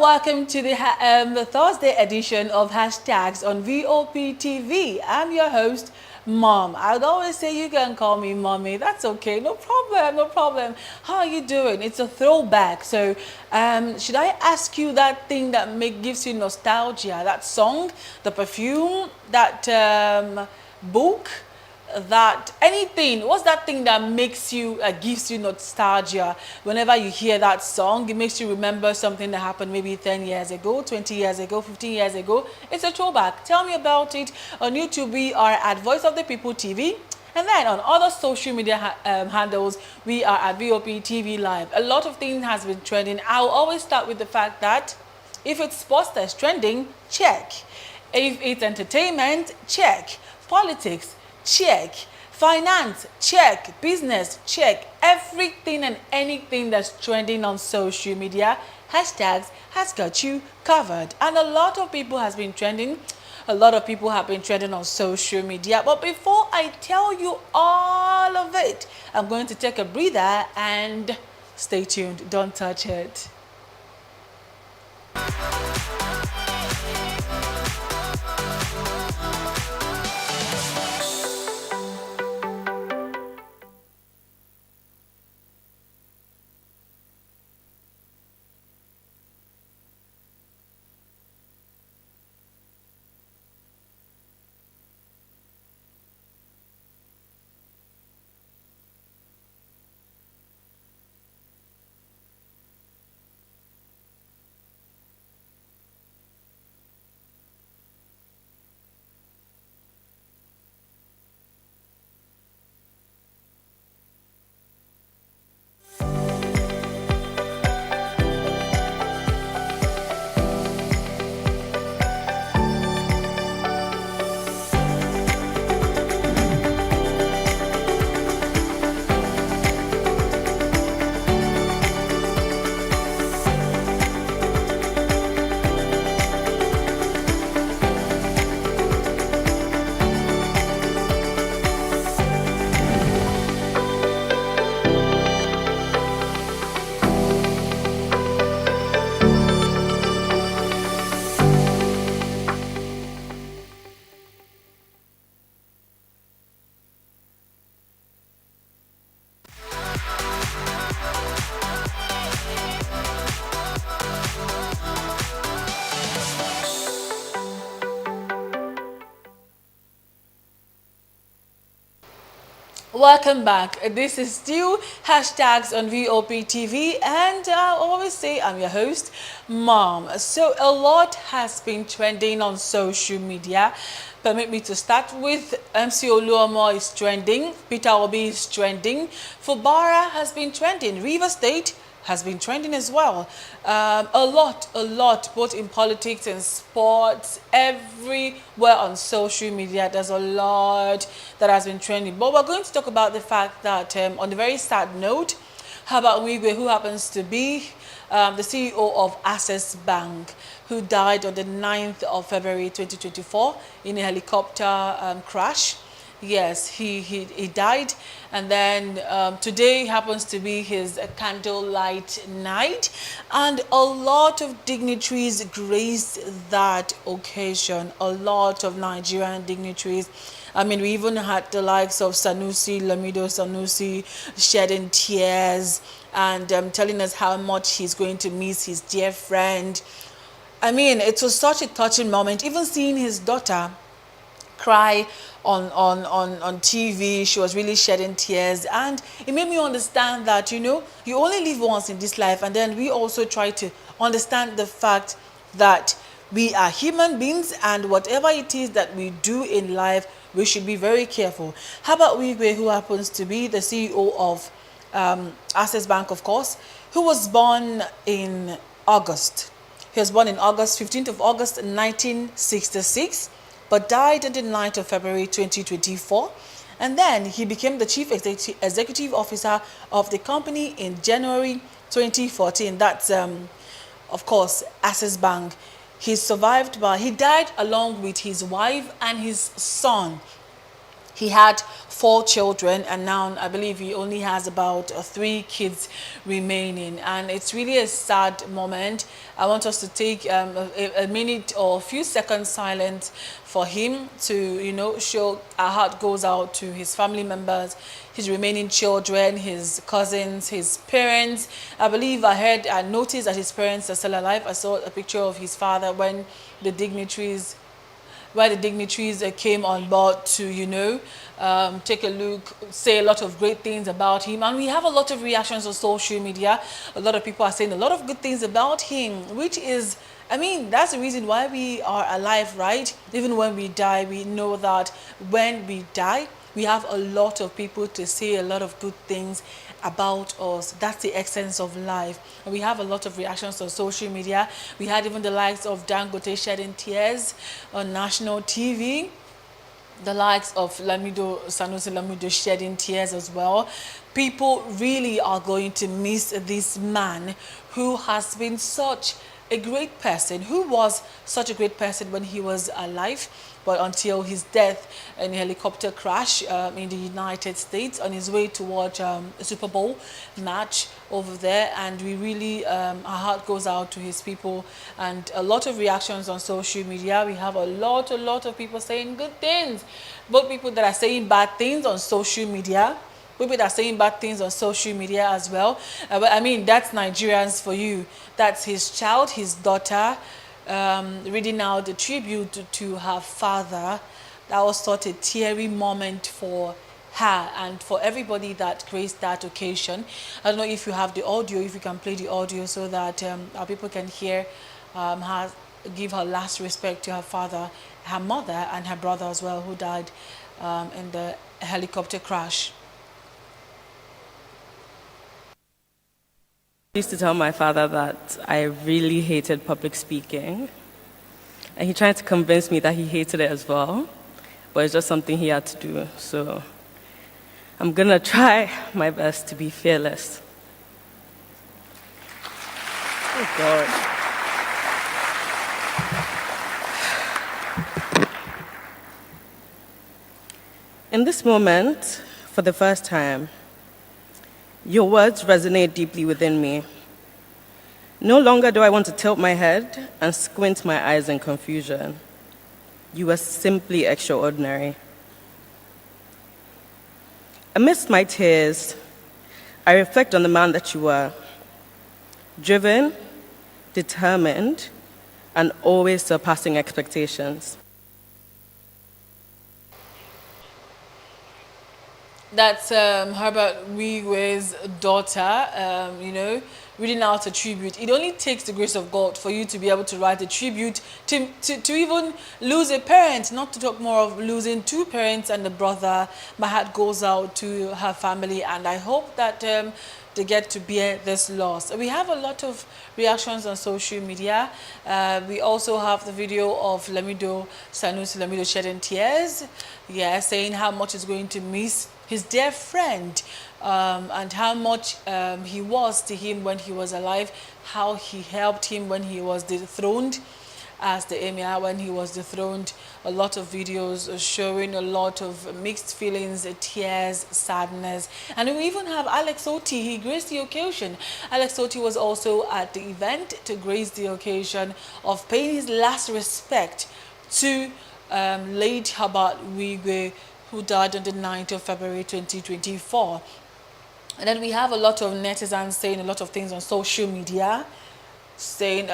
welcome to the Thursday edition of Hashtags on VOP TV. I'm your host, Mom. I'd always say you can call me Mommy. That's okay. No problem. No problem. How are you doing? It's a throwback. So, should I ask you that thing that gives you nostalgia? That song, the perfume, that book? That anything, what's that thing that makes you gives you nostalgia whenever you hear that song? It makes you remember something that happened maybe 10 years ago, 20 years ago, 15 years ago. It's a throwback. Tell me about it. On YouTube we are at Voice of the People TV, and then on other social media handles we are at VOP TV Live. A lot of things has been trending. I'll always start with the fact that if it's sports that's trending, check. If it's entertainment, check. Politics, check. Finance, check. Business, check. Everything and anything that's trending on social media, hashtags has got you covered. And a lot of people has been trending. A lot of people have been trending on social media. But before I tell you all of it, I'm going to take a breather and stay tuned. Don't touch it. Welcome back. This is still hashtags on VOP TV, and I always say I'm your host, Mom. So a lot has been trending on social media. Permit me to start with MC Oluomo is trending, Peter Obi is trending, Fubara has been trending, River State has been trending as well. A lot, both in politics and sports, everywhere on social media. There's a lot that has been trending. But we're going to talk about the fact that, on a very sad note, Herbert Wigwe, who happens to be the CEO of Access Bank, who died on the 9th of February 2024 in a helicopter crash. Yes, he died, and then today happens to be his candlelight night, and a lot of dignitaries graced that occasion. A lot of Nigerian dignitaries. I mean, we even had the likes of Sanusi, Lamido Sanusi, shedding tears and telling us how much he's going to miss his dear friend. I mean, it was such a touching moment. Even seeing his daughter cry on TV, she was really shedding tears, and it made me understand that, you know, you only live once in this life. And then we also try to understand the fact that we are human beings, and whatever it is that we do in life, we should be very careful. How about Wigwe, who happens to be the CEO of Access Bank, of course, who was born in August. He was born in August, 15th of August 1966, but died on the 9th of February 2024. And then he became the chief executive officer of the company in January 2014. That's, of course, Access Bank. He died along with his wife and his son. He had 4 children, and now I believe he only has about 3 kids remaining, and it's really a sad moment. I want us to take a minute or a few seconds silence for him to, show our heart goes out to his family members, his remaining children, his cousins, his parents. I believe I noticed that his parents are still alive. I saw a picture of his father when the dignitaries came on board to, take a look, say a lot of great things about him. And we have a lot of reactions on social media. A lot of people are saying a lot of good things about him, which is, I mean, that's the reason why we are alive, right? Even when we die, we know that when we die, we have a lot of people to say a lot of good things about us. That's the essence of life. And we have a lot of reactions on social media. We had even the likes of Dangote shedding tears on national TV. The likes of Sanusi Lamido shedding tears as well. People really are going to miss this man who has been such a great person, who was such a great person when he was alive, but until his death in a helicopter crash in the United States on his way to watch a Super Bowl match over there. And we really, our heart goes out to his people, and a lot of reactions on social media. We have a lot of people saying good things, both people that are saying bad things on social media, people that are saying bad things on social media as well. But I mean, that's Nigerians for you. That's his child, his daughter, reading out the tribute to her father. That was such a teary moment for her and for everybody that graced that occasion. I don't know if you have the audio, if you can play the audio so that our people can hear her give her last respect to her father, her mother, and her brother as well, who died in the helicopter crash. I used to tell my father that I really hated public speaking, and he tried to convince me that he hated it as well, but it's just something he had to do. So I'm gonna try my best to be fearless. Oh God. In this moment, for the first time, your words resonate deeply within me. No longer do I want to tilt my head and squint my eyes in confusion. You were simply extraordinary. Amidst my tears, I reflect on the man that you were. Driven, determined, and always surpassing expectations. That's Herbert Wigwe's daughter, reading out a tribute. It only takes the grace of God for you to be able to write a tribute, to even lose a parent, not to talk more of losing 2 parents and a brother. My heart goes out to her family, and I hope that they get to bear this loss. We have a lot of reactions on social media. We also have the video of Sanusi Lamido shedding tears, saying how much he's going to miss his dear friend, and how much he was to him when he was alive, how he helped him when he was dethroned as the emir, when he was dethroned. A lot of videos showing a lot of mixed feelings, tears, sadness. And we even have Alex Oti. He graced the occasion. Alex Oti was also at the event to grace the occasion of paying his last respect to late Herbert Wigwe, who died on the 9th of February 2024. And then we have a lot of netizens saying a lot of things on social media, saying,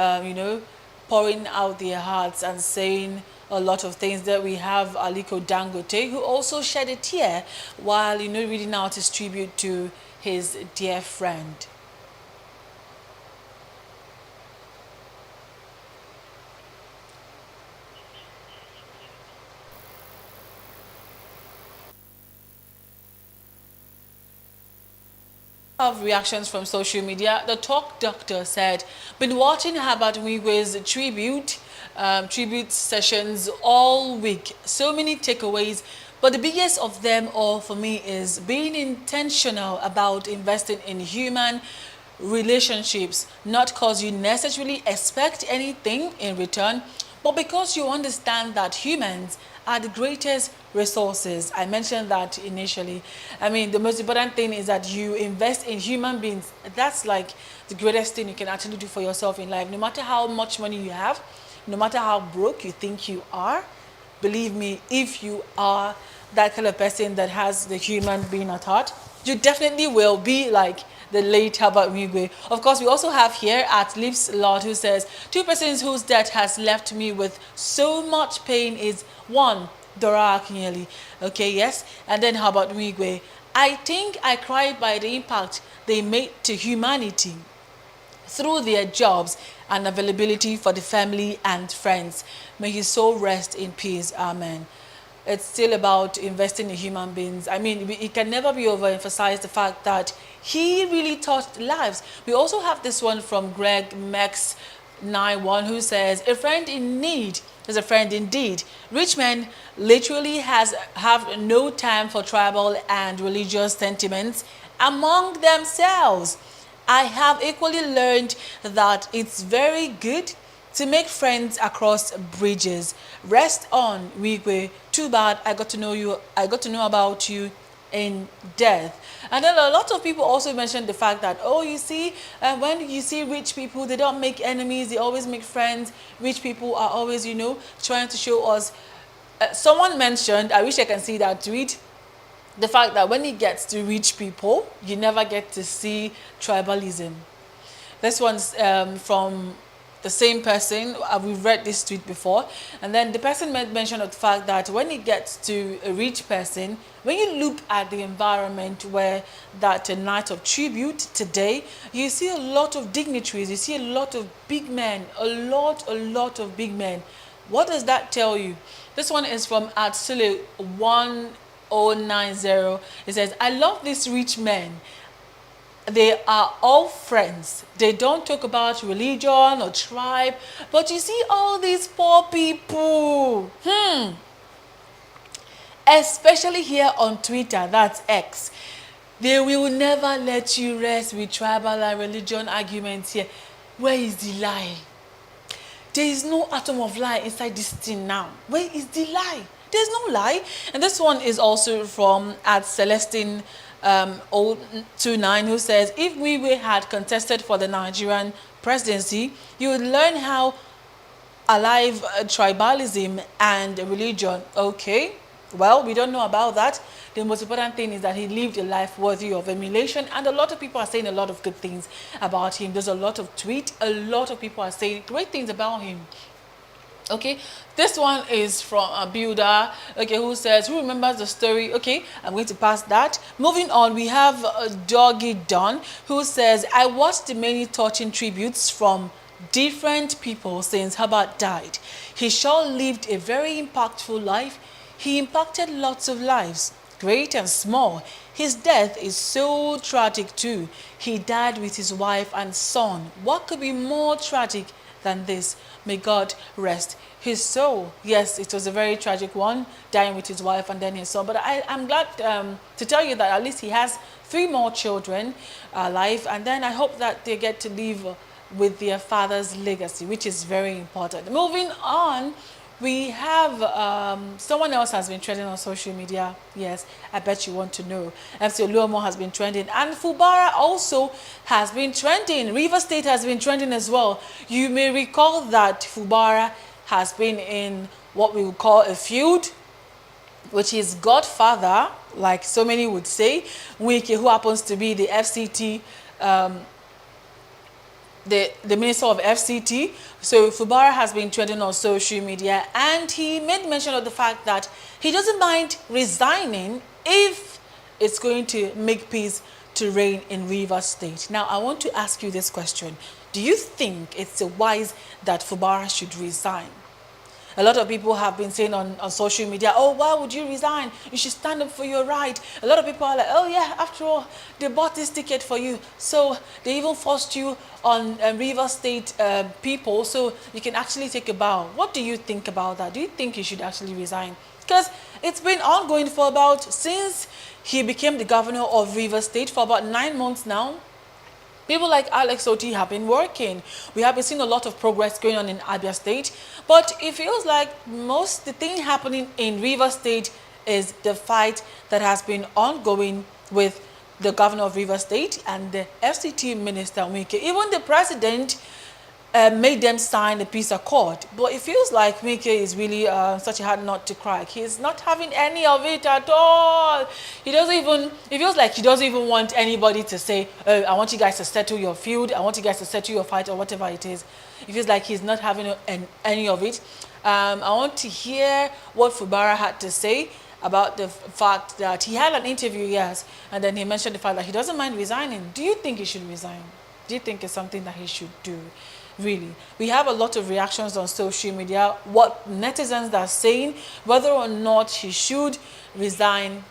pouring out their hearts and saying a lot of things. That we have Aliko Dangote, who also shed a tear while, reading out his tribute to his dear friend. Of reactions from social media. The Talk Doctor said, been watching Herbert Wigwe's tribute sessions all week. So many takeaways, but the biggest of them all for me is being intentional about investing in human relationships, not because you necessarily expect anything in return, but because you understand that humans are the greatest resources. I mentioned that initially. I mean, the most important thing is that you invest in human beings. That's like the greatest thing you can actually do for yourself in life. No matter how much money you have, no matter how broke you think you are, believe me, if you are that kind of person that has the human being at heart, you definitely will be like the late Herbert Wigwe. Of course, we also have here at Lips Lord who says, two persons whose death has left me with so much pain is one, Dora Akinyeli. Okay, yes. And then Herbert Wigwe. I think I cried by the impact they made to humanity through their jobs and availability for the family and friends. May his soul rest in peace. Amen. It's still about investing in human beings. I mean, it can never be overemphasized the fact that he really touched lives. We also have this one from Greg Max 91 who says, a friend in need is a friend indeed. Rich men literally have no time for tribal and religious sentiments among themselves. I have equally learned that it's very good to make friends across bridges. Rest on, Wigwe. Too bad I got to know you. I got to know about you in death. And then a lot of people also mentioned the fact that, oh, you see, when you see rich people, they don't make enemies. They always make friends. Rich people are always, trying to show us. Someone mentioned, I wish I can see that tweet, the fact that when it gets to rich people, you never get to see tribalism. This one's from the same person. We've read this tweet before. And then the person mentioned the fact that when it gets to a rich person, when you look at the environment where that night of tribute today, you see a lot of dignitaries, you see a lot of big men, a lot of big men. What does that tell you? This one is from Atsule 1090. It says, I love these rich men. They are all friends. They don't talk about religion or tribe. But you see all these poor people. Especially here on Twitter, that's X. They will never let you rest with tribal and religion arguments here. Where is the lie? There is no atom of lie inside this thing now. Where is the lie? There's no lie. And this one is also from Celestine 029 who says, if Wigwe had contested for the Nigerian presidency, you would learn how alive tribalism and religion. Okay, well, we don't know about that. The most important thing is that he lived a life worthy of emulation, and a lot of people are saying a lot of good things about him. There's a lot of tweets, a lot of people are saying great things about him. Okay, this one is from a builder, okay, who says, who remembers the story? Okay, I'm going to pass that. Moving on, we have Doggy Don, who says, I watched the many touching tributes from different people since Herbert died. He sure lived a very impactful life. He impacted lots of lives, great and small. His death is so tragic too. He died with his wife and son. What could be more tragic than this? May God rest his soul. Yes, it was a very tragic one, dying with his wife and then his son. But I'm glad to tell you that at least he has 3 more children alive. And then I hope that they get to live with their father's legacy, which is very important. Moving on, we have someone else has been trending on social media. Yes, I bet you want to know. MC Oluomo has been trending, and Fubara also has been trending. River State has been trending as well. You may recall that Fubara has been in what we would call a feud, which is godfather, like so many would say, Wike, who happens to be the FCT, the minister of FCT. So Fubara has been trending on social media, and he made mention of the fact that he doesn't mind resigning if it's going to make peace to reign in Rivers State. Now, I want to ask you this question. Do you think it's wise that Fubara should resign? A lot of people have been saying on social media, oh, why would you resign? You should stand up for your right. A lot of people are like, oh yeah, after all, they bought this ticket for you. So they even forced you on River State people so you can actually take a bow. What do you think about that? Do you think you should actually resign? Because it's been ongoing for since he became the governor of River State for about 9 months now. People like Alex Oti have been working. We have been seeing a lot of progress going on in Abia State, but it feels like the thing happening in Rivers State is the fight that has been ongoing with the governor of Rivers State and the FCT minister Wike. Even the president made them sign the peace accord. But it feels like Wike is really such a hard nut to crack. He's not having any of it at all. He doesn't even, it feels like he doesn't even want anybody to say, oh, I want you guys to settle your feud, I want you guys to settle your fight, or whatever it is. It feels like he's not having any of it. I want to hear what Fubara had to say about the fact that he had an interview, yes, and then he mentioned the fact that he doesn't mind resigning. Do you think he should resign? Do you think it's something that he should do? Really, we have a lot of reactions on social media, what netizens are saying, whether or not he should resign.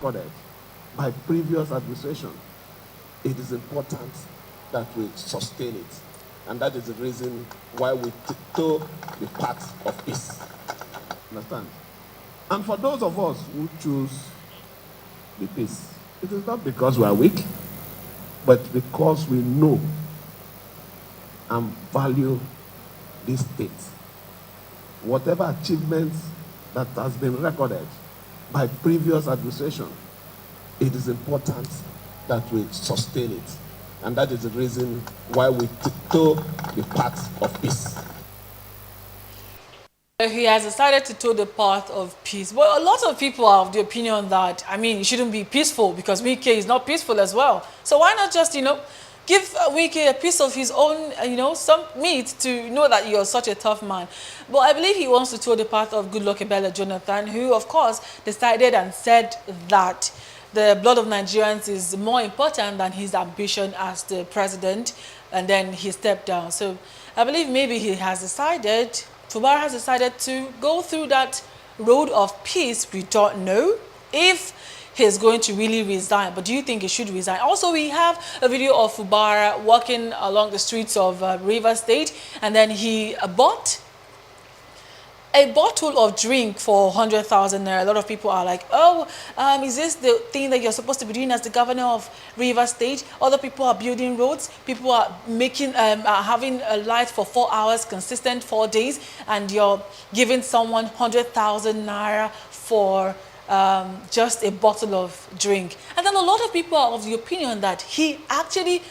By previous administration, it is important that we sustain it. And that is the reason why we tiptoe the path of peace. Understand? And for those of us who choose the peace, it is not because we are weak, but because we know and value this state. Whatever achievements that has been recorded by previous administration, it is important that we sustain it. And that is the reason why we tiptoe the path of peace. He has decided to toe the path of peace. But a lot of people are of the opinion that, I mean, it shouldn't be peaceful because Wike is not peaceful as well. So why not just, give Wike a piece of his own, some meat to know that you're such a tough man. But I believe he wants to toe the path of Goodluck Ebele Jonathan, who, of course, decided and said that the blood of Nigerians is more important than his ambition as the president, and then he stepped down. So I believe maybe he has decided, Fubara has decided to go through that road of peace. We don't know if he's going to really resign, but do you think he should resign? Also, we have a video of Fubara walking along the streets of Rivers State, and then he bought a bottle of drink for 100,000 naira. A lot of people are like, oh, is this the thing that you're supposed to be doing as the governor of Rivers State? Other people are building roads. People are making, having a light for 4 hours, consistent 4 days, and you're giving someone 100,000 naira for just a bottle of drink. And then a lot of people are of the opinion that he actually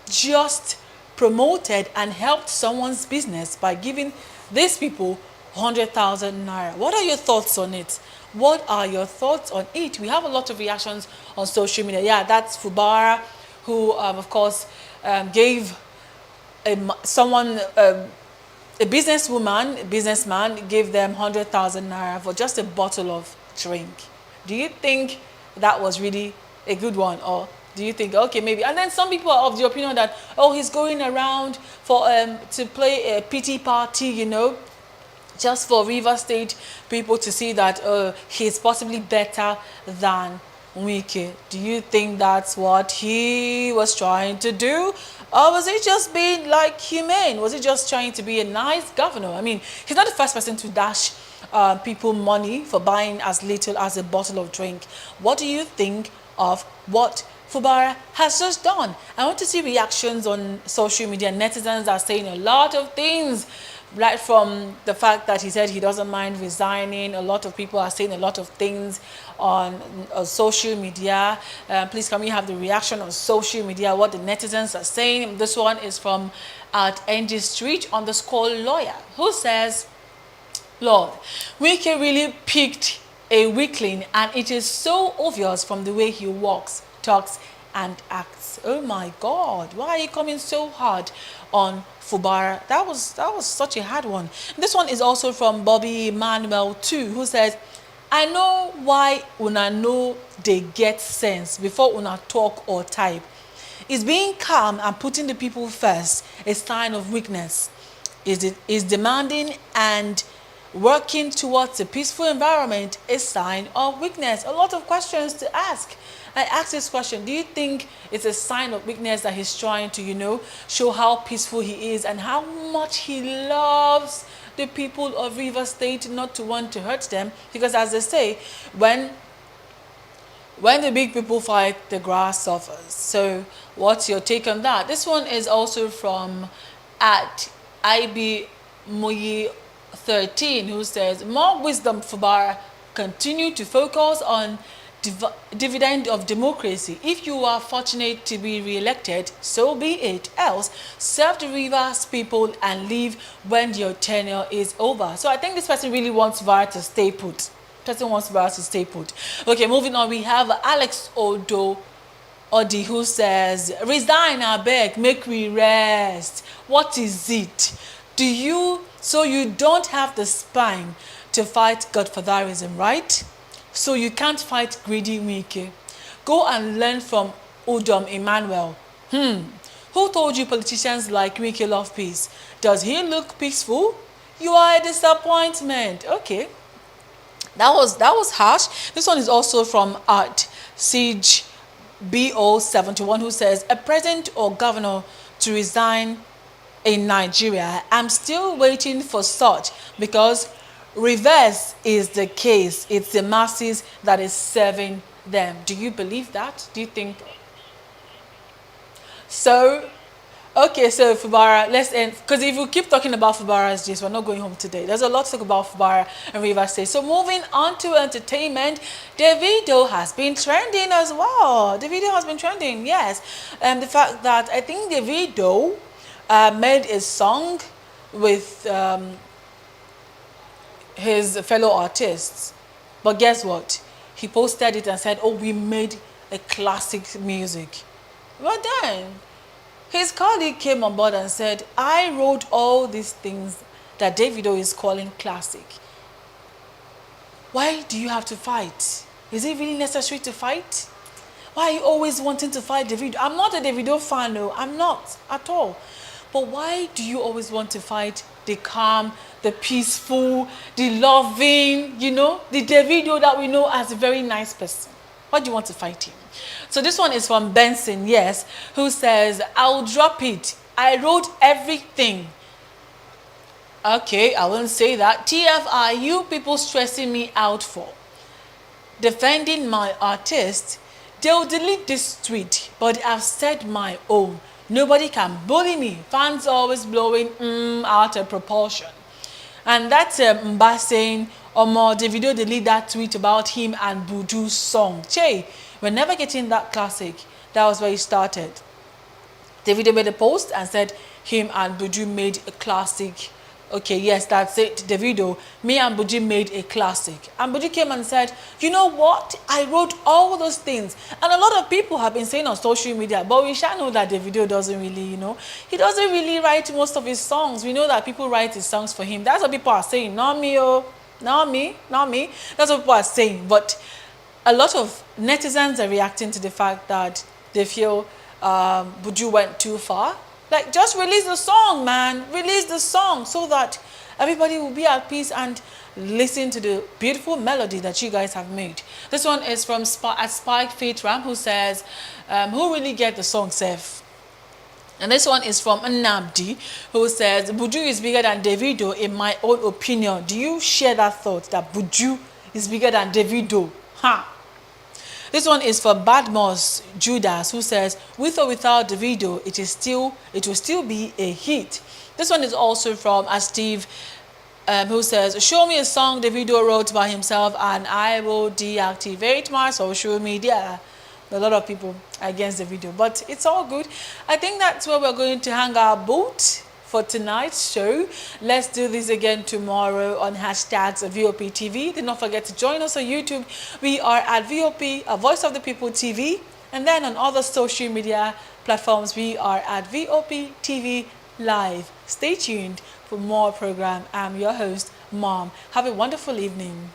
just promoted and helped someone's business by giving these people 100,000 naira. What are your thoughts on it? What are your thoughts on it? We have a lot of reactions on social media. Yeah, that's Fubara, who of course gave a businessman gave them 100,000 naira for just a bottle of drink. Do you think that was really a good one, or do you think, okay, maybe? And then some people are of the opinion that, oh, he's going around for to play a pity party, just for Rivers State people to see that he's possibly better than Wike. Do you think that's what he was trying to do? Or was he just being humane? Was he just trying to be a nice governor? I mean, he's not the first person to dash people money for buying as little as a bottle of drink. What do you think of what Fubara has just done? I want to see reactions on social media. Netizens are saying a lot of things, right from the fact that he said he doesn't mind resigning. A lot of people are saying a lot of things on social media. Please, can we have the reaction on social media, what the netizens are saying? This one is from @NG_Street_lawyer, who says, Lord, Wike really picked a weakling, and it is so obvious from the way he walks, talks, and acts. Oh my God, why are you coming so hard on Fubara? That was such a hard one. This one is also from Bobby Manuel too, who says, I know why una know they get sense before una talk or type. Is being calm and putting the people first a sign of weakness? Is demanding and working towards a peaceful environment a sign of weakness? A lot of questions to ask. I asked this question, do you think it's a sign of weakness that he's trying to, show how peaceful he is and how much he loves the people of Rivers State, not to want to hurt them? Because as they say, when When the big people fight, the grass suffers. So what's your take on that? This one is also from at IB Moyi 13, who says, more wisdom for Bara. Continue to focus on dividend of democracy. If you are fortunate to be re-elected, so be it. Else, serve the Rivers people and leave when your tenure is over. So I think this person really wants Vara to stay put. Person wants Vara to stay put. Okay, moving on, we have Alex Odi, who says, resign, I beg, make we rest. What is it? So you don't have the spine to fight godfatherism, right? So you can't fight greedy Wike. Go and learn from Udom Emmanuel. Who told you politicians like Wike love peace? Does he look peaceful? You are a disappointment. Okay. That was harsh. This one is also from Art Siege BO71, who says, a president or governor to resign in Nigeria. I'm still waiting for such, because reverse is the case. It's the masses that is serving them. Do you believe that? Do you think so? Okay, so Fubara, let's end, because if we keep talking about Fubara's gist, we're not going home today. There's a lot to talk about Fubara and Rivers State. So moving on to entertainment, Davido has been trending as well. Davido has been trending, yes. And the fact that I think Davido made a song with his fellow artists. But guess what? He posted it and said, oh, we made a classic music. But then his colleague came on board and said, I wrote all these things that Davido is calling classic. Why do you have to fight? Is it really necessary to fight? Why are you always wanting to fight Davido? I'm not a Davido fan, no, I'm not at all. But why do you always want to fight the calm, the peaceful, the loving, the Davido that we know as a very nice person? Why do you want to fight him? So this one is from Benson, yes, who says, I'll drop it. I wrote everything. Okay, I won't say that. TFI, you people stressing me out for defending my artist. They'll delete this tweet, but I've said my own. Nobody can bully me. Fans always blowing out of proportion. And that's Mba saying, Omo, Davido delete that tweet about him and Buju's song. Che, we're never getting that classic. That was where he started. Davido made a post and said him and Buju made a classic. Okay, yes, that's it. Davido, me and Buju made a classic. And Buju came and said, you know what? I wrote all those things. And a lot of people have been saying on social media, but we shall know that Davido doesn't really, he doesn't really write most of his songs. We know that people write his songs for him. That's what people are saying. Not me, oh. Not me, not me. That's what people are saying. But a lot of netizens are reacting to the fact that they feel Buju went too far. Like, just release the song, man. Release the song so that everybody will be at peace and listen to the beautiful melody that you guys have made. This one is from Spike Faith Ram, who says, who really get the song safe? And this one is from Nnamdi, who says, Buju is bigger than Davido in my own opinion. Do you share that thought, that Buju is bigger than Davido? This one is for Badmos Judas, who says, with or without Davido, it will still be a hit. This one is also from Steve, who says, show me a song Davido wrote by himself and I will deactivate my social media. A lot of people are against the video, but it's all good. I think that's where we're going to hang our boot for tonight's show. Let's do this again tomorrow on hashtags VOP TV. Do not forget to join us on YouTube. We are at VOP, Voice of the People TV. And then on other social media platforms, we are at VOP TV Live. Stay tuned for more program. I'm your host, Mom. Have a wonderful evening.